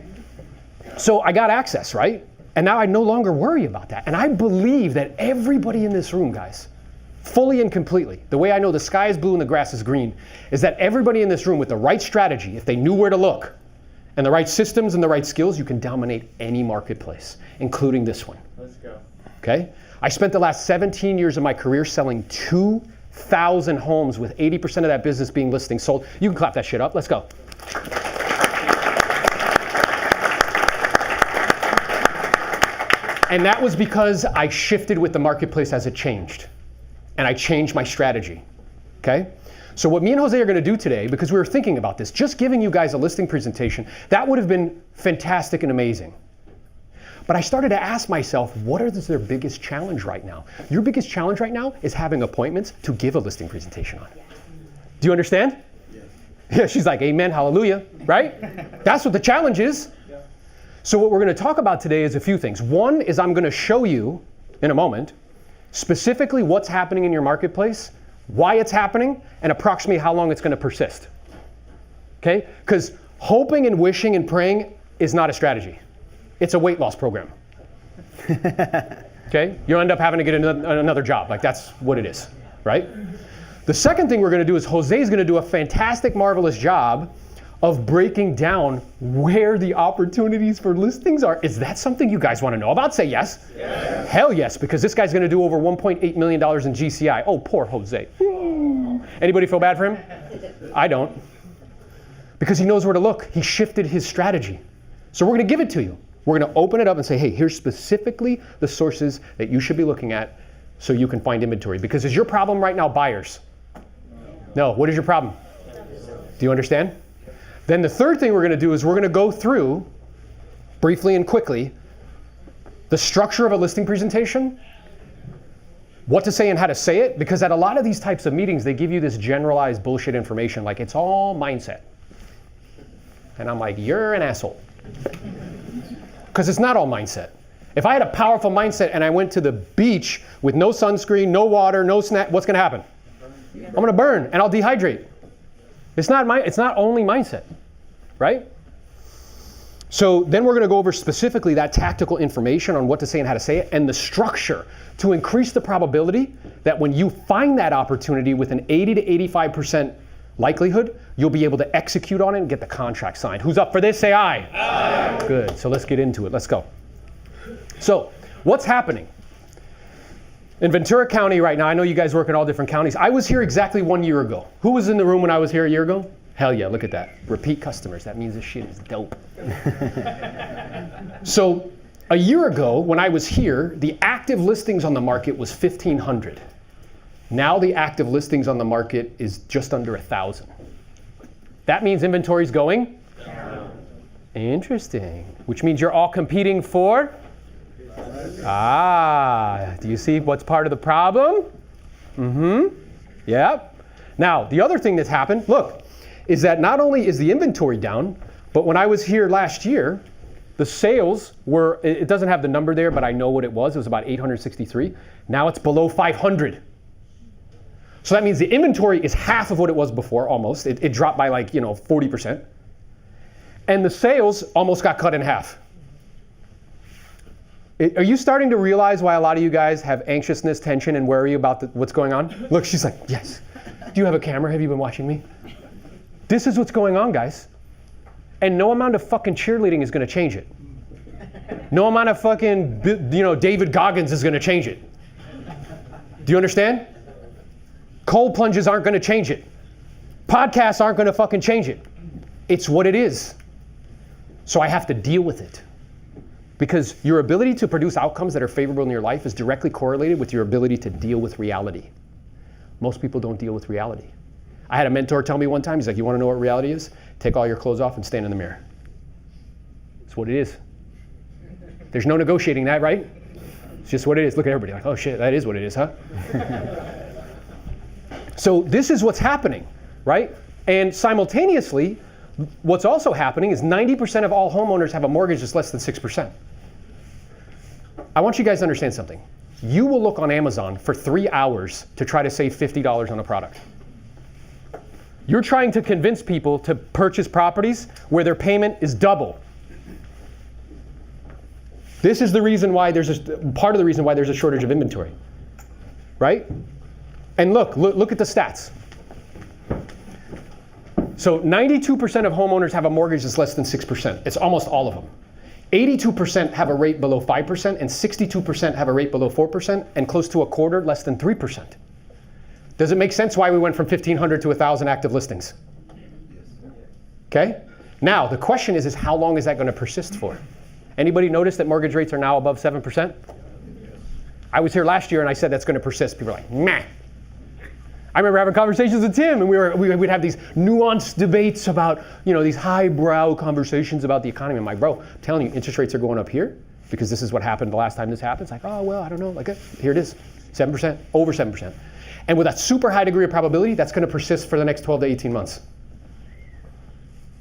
I got access, right? And now I no longer worry about that. And I believe that everybody in this room, guys, fully and completely, the way I know the sky is blue and the grass is green, is that everybody in this room with the right strategy, if they knew where to look, and the right systems and the right skills, you can dominate any marketplace, including this one. Let's go. Okay? I spent the last 17 years of my career selling 2,000 homes, with 80% of that business being listings sold. You can clap that shit up. Let's go. And that was because I shifted with the marketplace as it changed. And I changed my strategy. Okay? So what me and Jose are going to do today, because we were thinking about this, just giving you guys a listing presentation, that would have been fantastic and amazing. But I started to ask myself, what is their biggest challenge right now? Your biggest challenge right now is having appointments to give a listing presentation on. Do you understand? Yes. Yeah, she's like, amen, hallelujah, right? That's what the challenge is. Yeah. So what we're going to talk about today is a few things. One is I'm going to show you in a moment specifically what's happening in your marketplace, why it's happening, and approximately how long it's going to persist. Okay? Because hoping and wishing and praying is not a strategy. It's a weight loss program. Okay? You'll end up having to get another job. Like, that's what it is, right? The second thing we're going to do is Jose's going to do a fantastic, marvelous job of breaking down where the opportunities for listings are. Is that something you guys want to know about? Say yes. Yes. Hell yes, because this guy's going to do over $1.8 million in GCI. Oh, poor Jose. Anybody feel bad for him? I don't. Because he knows where to look. He shifted his strategy. So we're going to give it to you. We're going to open it up and say, hey, here's specifically the sources that you should be looking at so you can find inventory. Because is your problem right now buyers? No. What is your problem? Do you understand? Then the third thing we're going to do is we're going to go through, briefly and quickly, the structure of a listing presentation, what to say and how to say it, because at a lot of these types of meetings, they give you this generalized bullshit information, like it's all mindset. And I'm like, you're an asshole. Because it's not all mindset. If I had a powerful mindset and I went to the beach with no sunscreen, no water, no snack, what's going to happen? I'm going to burn and I'll dehydrate. It's not only mindset, right? So then we're going to go over specifically that tactical information on what to say and how to say it, and the structure to increase the probability that when you find that opportunity with an 80 to 85% likelihood, you'll be able to execute on it and get the contract signed. Who's up for this? Say aye. Aye. Good. So let's get into it. Let's go. So what's happening? In Ventura County right now, I know you guys work in all different counties. I was here exactly 1 year ago. Who was in the room when I was here a year ago? Hell yeah, look at that. Repeat customers. That means this shit is dope. So a year ago, when I was here, the active listings on the market was 1,500. Now the active listings on the market is just under 1,000. That means inventory's going down. Interesting. Which means you're all competing for? Do you see what's part of the problem? Yep. Now, the other thing that's happened, look, is that not only is the inventory down, but when I was here last year, the sales were, it doesn't have the number there, but I know what it was. It was about 863. Now it's below 500. So that means the inventory is half of what it was before, almost. It dropped by 40%. And the sales almost got cut in half. Are you starting to realize why a lot of you guys have anxiousness, tension, and worry about what's going on? Look, she's like, yes. Do you have a camera? Have you been watching me? This is what's going on, guys. And no amount of fucking cheerleading is going to change it. No amount of fucking, David Goggins is going to change it. Do you understand? Cold plunges aren't going to change it. Podcasts aren't going to fucking change it. It's what it is. So I have to deal with it. Because your ability to produce outcomes that are favorable in your life is directly correlated with your ability to deal with reality. Most people don't deal with reality. I had a mentor tell me one time, he's like, you want to know what reality is? Take all your clothes off and stand in the mirror. It's what it is. There's no negotiating that, right? It's just what it is. Look at everybody like, oh shit, that is what it is, huh? So this is what's happening, right? And simultaneously, what's also happening is 90% of all homeowners have a mortgage that's less than 6%. I want you guys to understand something. You will look on Amazon for 3 hours to try to save $50 on a product. You're trying to convince people to purchase properties where their payment is double. This is the reason why part of the reason why there's a shortage of inventory, right? And look at the stats. So 92% of homeowners have a mortgage that's less than 6%. It's almost all of them. 82% have a rate below 5%, and 62% have a rate below 4%, and close to a quarter less than 3%. Does it make sense why we went from 1,500 to 1,000 active listings? Okay? Now, the question is how long is that going to persist for? Anybody notice that mortgage rates are now above 7%? I was here last year and I said that's going to persist. People are like, meh. I remember having conversations with Tim, and we'd have these nuanced debates about, these highbrow conversations about the economy. I'm like, bro, I'm telling you, interest rates are going up here because this is what happened the last time this happened. It's like, oh, well, I don't know. Here it is, 7%, over 7%. And with that super high degree of probability, that's going to persist for the next 12 to 18 months.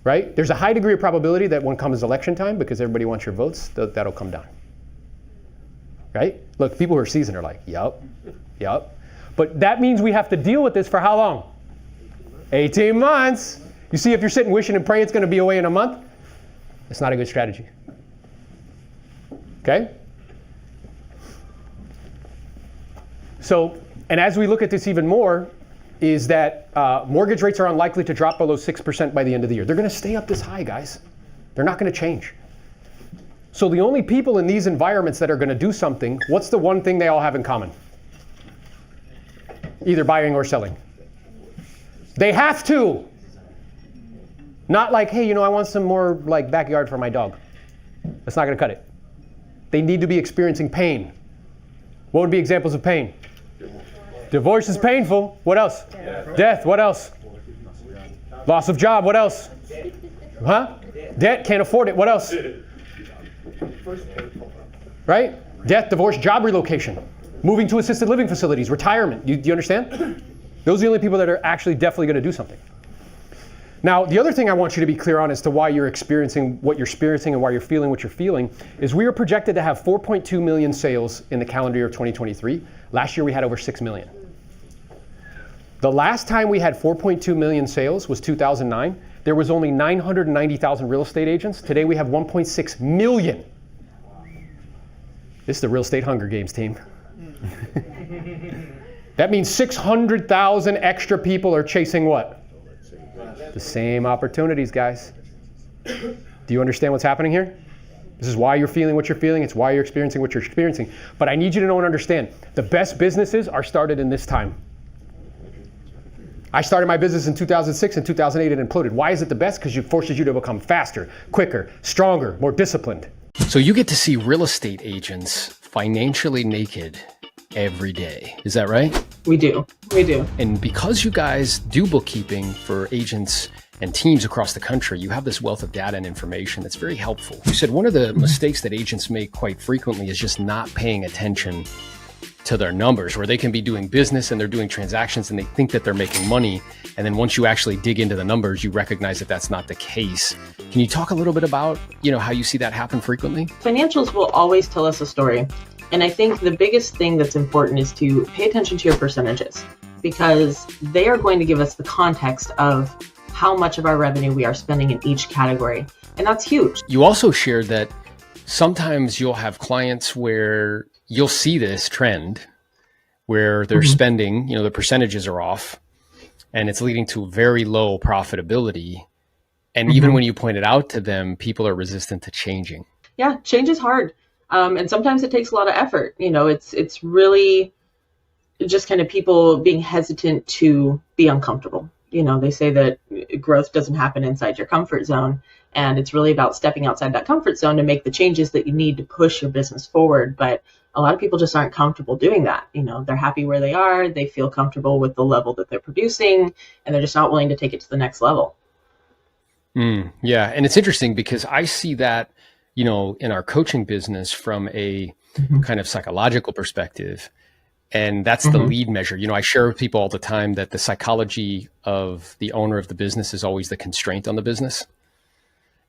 Right? There's a high degree of probability that when comes election time, because everybody wants your votes, that'll come down. Right? Look, people who are seasoned are like, yup. But that means we have to deal with this for how long? 18 months. You see, if you're sitting wishing and praying it's going to be away in a month, it's not a good strategy. Okay? So, and as we look at this even more, is that mortgage rates are unlikely to drop below 6% by the end of the year. They're going to stay up this high, guys. They're not going to change. So the only people in these environments that are going to do something, what's the one thing they all have in common? Either buying or selling. They have to. Not like, hey, I want some more like backyard for my dog. That's not going to cut it. They need to be experiencing pain. What would be examples of pain? Divorce is painful. What else? Death. What else? Loss of job. What else? Huh? Debt. Can't afford it. What else? Right? Death, divorce, job relocation, moving to assisted living facilities, retirement. Do you understand? Those are the only people that are actually definitely going to do something. Now, the other thing I want you to be clear on as to why you're experiencing what you're experiencing and why you're feeling what you're feeling is we are projected to have 4.2 million sales in the calendar year of 2023. Last year we had over 6 million. The last time we had 4.2 million sales was 2009. There was only 990,000 real estate agents. Today we have 1.6 million. This is the Real Estate Hunger Games team. That means 600,000 extra people are chasing what? The same opportunities, guys. Do you understand what's happening here? This is why you're feeling what you're feeling. It's why you're experiencing what you're experiencing. But I need you to know and understand, the best businesses are started in this time. I started my business in 2006 and 2008 it imploded. Why is it the best? Because it forces you to become faster, quicker, stronger, more disciplined. So you get to see real estate agents financially naked every day. Is that right? We do. And because you guys do bookkeeping for agents and teams across the country, you have this wealth of data and information that's very helpful. You said one of the mistakes that agents make quite frequently is just not paying attention to their numbers, where they can be doing business and they're doing transactions and they think that they're making money. And then once you actually dig into the numbers, you recognize that that's not the case. Can you talk a little bit about, how you see that happen frequently? Financials will always tell us a story. And I think the biggest thing that's important is to pay attention to your percentages, because they are going to give us the context of how much of our revenue we are spending in each category. And that's huge. You also shared that sometimes you'll have clients where you'll see this trend where they're spending, the percentages are off and it's leading to very low profitability. And even when you point it out to them, people are resistant to changing. Yeah, change is hard. And sometimes it takes a lot of effort. It's really just kind of people being hesitant to be uncomfortable. They say that growth doesn't happen inside your comfort zone. And it's really about stepping outside that comfort zone to make the changes that you need to push your business forward. But a lot of people just aren't comfortable doing that. They're happy where they are. They feel comfortable with the level that they're producing, and they're just not willing to take it to the next level. Yeah. And it's interesting because I see that, in our coaching business from a kind of psychological perspective. And that's the lead measure. I share with people all the time that the psychology of the owner of the business is always the constraint on the business.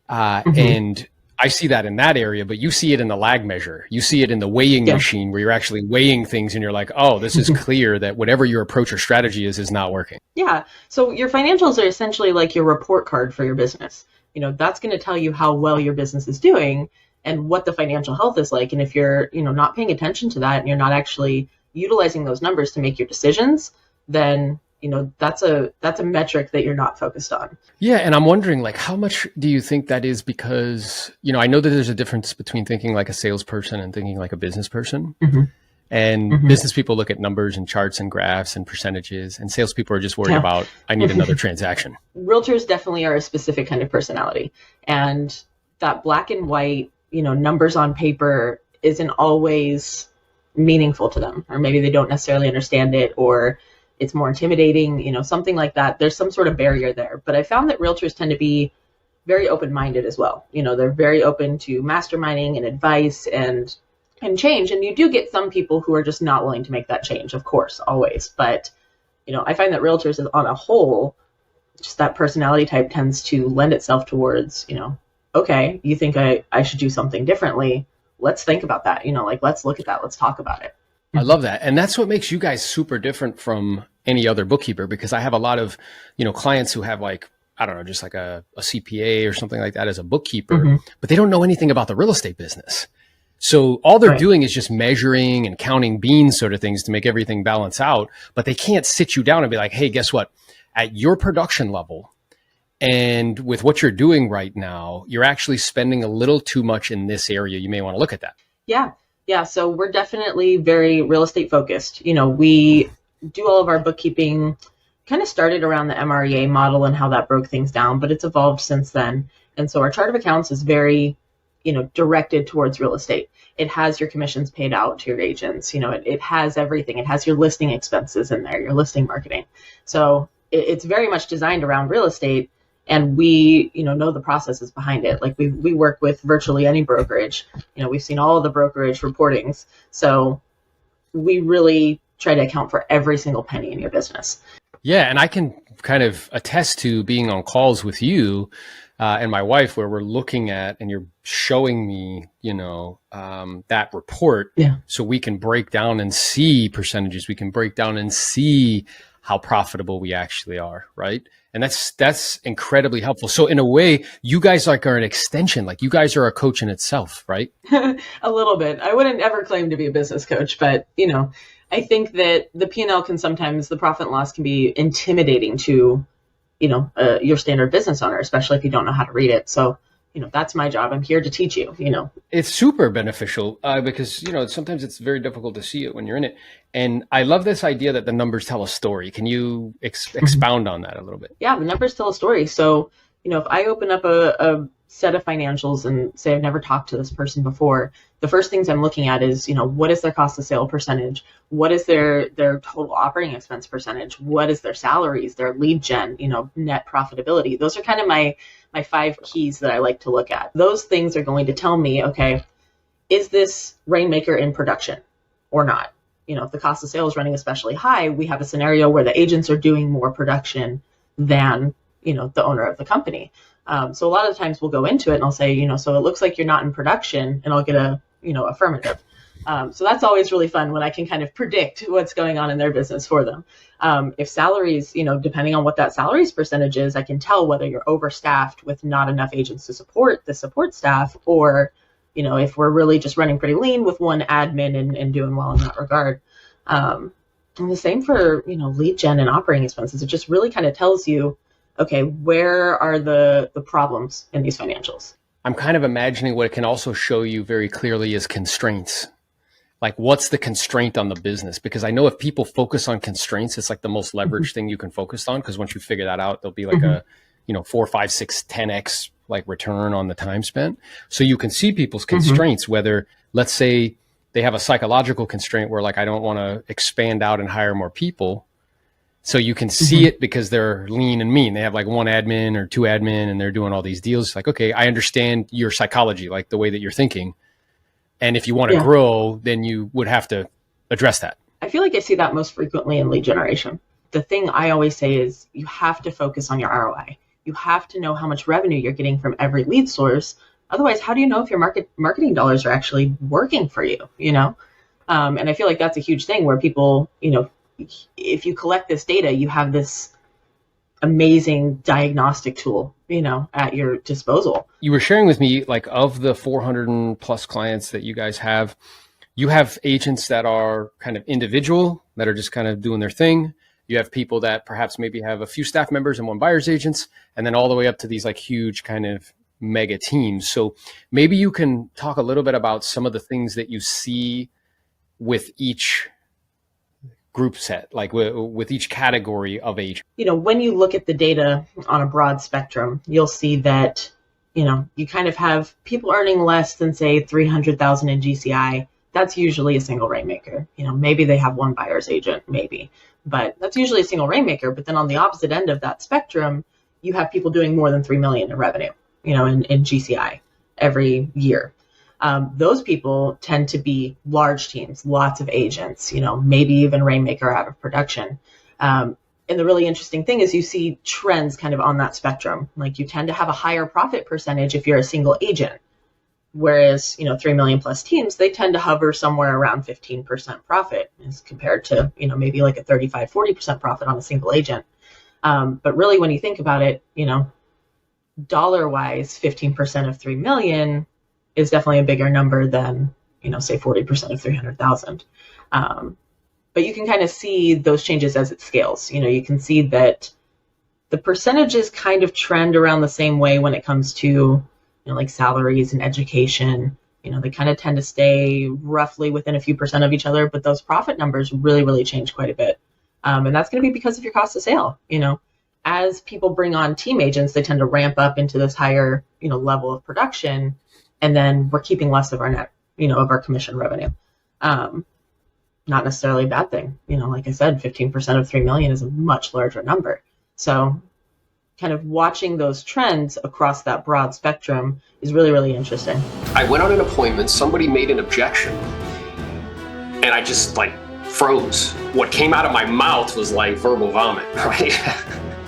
And I see that in that area, but you see it in the lag measure. You see it in the weighing machine where you're actually weighing things and you're like, oh, this is clear that whatever your approach or strategy is not working. Yeah. So your financials are essentially like your report card for your business. That's going to tell you how well your business is doing and what the financial health is like. And if you're, not paying attention to that and you're not actually utilizing those numbers to make your decisions, then that's a metric that you're not focused on. Yeah. And I'm wondering, how much do you think that is? Because, I know that there's a difference between thinking like a salesperson and thinking like a business person. And business people look at numbers and charts and graphs and percentages, and salespeople are just worried about, I need another transaction. Realtors definitely are a specific kind of personality. And that black and white, numbers on paper isn't always meaningful to them, or maybe they don't necessarily understand it, or it's more intimidating, something like that. There's some sort of barrier there. But I found that realtors tend to be very open-minded as well. They're very open to masterminding and advice and change. And you do get some people who are just not willing to make that change, of course, always. But, I find that realtors on a whole, just that personality type tends to lend itself towards, okay, you think I should do something differently. Let's think about that. Let's look at that. Let's talk about it. I love that. And that's what makes you guys super different from any other bookkeeper, because I have a lot of, clients who have just a CPA or something like that as a bookkeeper, but they don't know anything about the real estate business. So all they're Right. doing is just measuring and counting beans sort of things to make everything balance out. But they can't sit you down and be like, hey, guess what? At your production level and with what you're doing right now, you're actually spending a little too much in this area. You may want to look at that. Yeah. Yeah. So we're definitely very real estate focused. We do all of our bookkeeping, kind of started around the MREA model and how that broke things down, but it's evolved since then. And so our chart of accounts is very, directed towards real estate. It has your commissions paid out to your agents. It has everything. It has your listing expenses in there, your listing marketing. So it's very much designed around real estate. And we, know the processes behind it. Like we work with virtually any brokerage. We've seen all of the brokerage reportings. So we really try to account for every single penny in your business. Yeah. And I can kind of attest to being on calls with you and my wife where we're looking at and you're showing me, that report. Yeah. So we can break down and see percentages. We can break down and see how profitable we actually are. Right. And that's incredibly helpful. So in a way, you guys are an extension, like you guys are a coach in itself, right? A little bit. I wouldn't ever claim to be a business coach, but I think that the P&L can sometimes, the profit and loss can be intimidating to, your standard business owner, especially if you don't know how to read it. So, that's my job. I'm here to teach you, It's super beneficial because, sometimes it's very difficult to see it when you're in it. And I love this idea that the numbers tell a story. Can you expound on that a little bit? Yeah, the numbers tell a story. So, if I open up a set of financials and say I've never talked to this person before, the first things I'm looking at is, what is their cost of sale percentage? What is their total operating expense percentage? What is their salaries, their lead gen, net profitability? Those are kind of my 5 keys that I like to look at. Those things are going to tell me, okay, is this rainmaker in production or not? If the cost of sale is running especially high, we have a scenario where the agents are doing more production than, the owner of the company. So a lot of the times we'll go into it and I'll say, so it looks like you're not in production, and I'll get a, affirmative. So that's always really fun when I can kind of predict what's going on in their business for them. If salaries, depending on what that salaries percentage is, I can tell whether you're overstaffed with not enough agents to support the support staff, or, if we're really just running pretty lean with one admin and doing well in that regard. And the same for, lead gen and operating expenses. It just really kind of tells you, okay, where are the problems in these financials? I'm kind of imagining what it can also show you very clearly is constraints. Like what's the constraint on the business? Because I know if people focus on constraints, it's like the most leveraged thing you can focus on. Because once you figure that out, there'll be like a, 4, 5, 6, 10x like return on the time spent. So you can see people's constraints, whether let's say they have a psychological constraint where like, I don't want to expand out and hire more people. So you can see it because they're lean and mean. They have like 1 admin or 2 admin and they're doing all these deals. It's like, okay, I understand your psychology, like the way that you're thinking. And if you want to grow, then you would have to address that. I feel like I see that most frequently in lead generation. The thing I always say is you have to focus on your ROI. You have to know how much revenue you're getting from every lead source. Otherwise, how do you know if your marketing dollars are actually working for you, And I feel like that's a huge thing where people, if you collect this data, you have this amazing diagnostic tool, at your disposal. You were sharing with me, like of the 400 plus clients that you guys have, you have agents that are kind of individual, that are just kind of doing their thing. You have people that perhaps maybe have a few staff members and 1 buyer's agents, and then all the way up to these like huge kind of mega teams. So maybe you can talk a little bit about some of the things that you see with each group set, like with each category of agent. When you look at the data on a broad spectrum, you'll see that, you kind of have people earning less than say 300,000 in GCI. That's usually a single rainmaker. Maybe they have 1 buyer's agent, maybe, but that's usually a single rainmaker. But then on the opposite end of that spectrum, you have people doing more than 3 million in revenue, in GCI every year. Those people tend to be large teams, lots of agents, maybe even rainmaker out of production. And the really interesting thing is you see trends kind of on that spectrum. Like you tend to have a higher profit percentage if you're a single agent, whereas, 3 million plus teams, they tend to hover somewhere around 15% profit as compared to, maybe like a 35, 40% profit on a single agent. But really, when you think about it, dollar wise, 15% of 3 million is definitely a bigger number than say 40% of 300,000. But you can kind of see those changes as it scales. You can see that the percentages kind of trend around the same way when it comes to, like salaries and education. They kind of tend to stay roughly within a few percent of each other, but those profit numbers really, really change quite a bit. And that's going to be because of your cost of sale. As people bring on team agents, they tend to ramp up into this higher, level of production, and then we're keeping less of our net, of our commission revenue. Not necessarily a bad thing. Like I said, 15% of 3 million is a much larger number. So kind of watching those trends across that broad spectrum is really, really interesting. I went on an appointment, somebody made an objection, and I just froze. What came out of my mouth was like verbal vomit, right?